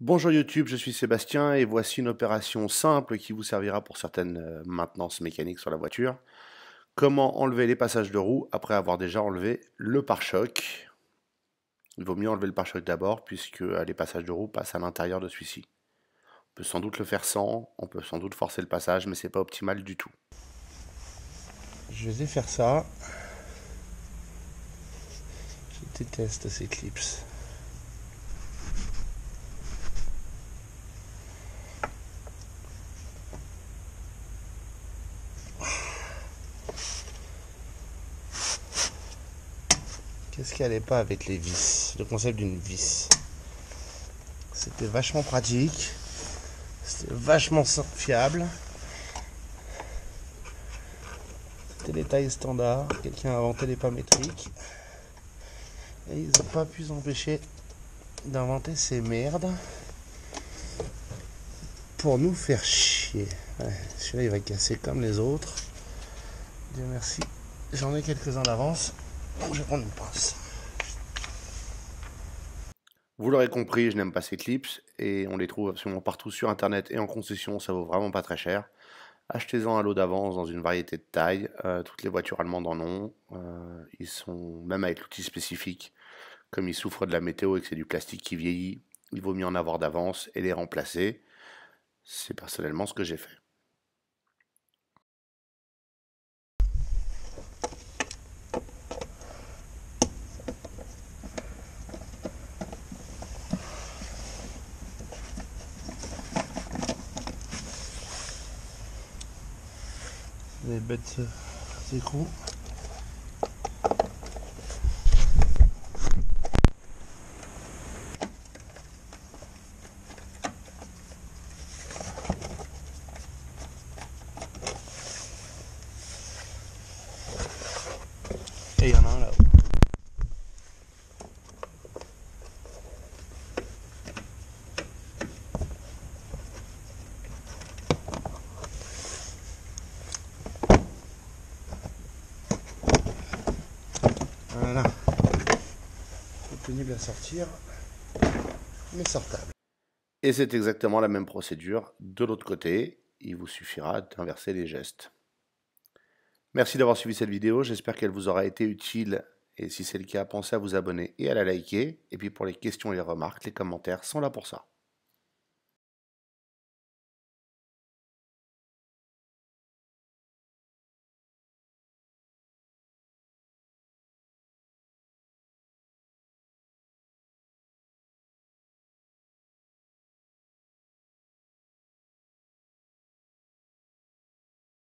Bonjour YouTube, je suis Sébastien et voici une opération simple qui vous servira pour certaines maintenances mécaniques sur la voiture. Comment enlever les passages de roues après avoir déjà enlevé le pare-choc. Il vaut mieux enlever le pare-choc d'abord puisque les passages de roues passent à l'intérieur de celui-ci. On peut sans doute le faire sans, on peut sans doute forcer le passage, mais c'est pas optimal du tout. Je vais faire ça. Je déteste ces clips. Qu'est-ce qui allait pas avec les vis? Le concept d'une vis. C'était vachement pratique. C'était vachement fiable. C'était les tailles standards. Quelqu'un a inventé les pas métriques. Et ils n'ont pas pu s'empêcher d'inventer ces merdes pour nous faire chier. Ouais, celui-là il va casser comme les autres. Dieu merci. J'en ai quelques-uns d'avance. Donc je vais prendre une pince. Vous l'aurez compris, je n'aime pas ces clips et on les trouve absolument partout sur internet et en concession, ça vaut vraiment pas très cher. Achetez-en un lot d'avance dans une variété de tailles, toutes les voitures allemandes en ont, ils sont même avec l'outil spécifique, comme ils souffrent de la météo et que c'est du plastique qui vieillit, il vaut mieux en avoir d'avance et les remplacer. C'est personnellement ce que j'ai fait. Les bêtes écrous. Et il y en a un là-haut. Voilà. C'est pénible à sortir, mais sortable. Et c'est exactement la même procédure de l'autre côté, il vous suffira d'inverser les gestes. Merci d'avoir suivi cette vidéo, j'espère qu'elle vous aura été utile et si c'est le cas, pensez à vous abonner et à la liker. Et puis pour les questions et les remarques, les commentaires sont là pour ça.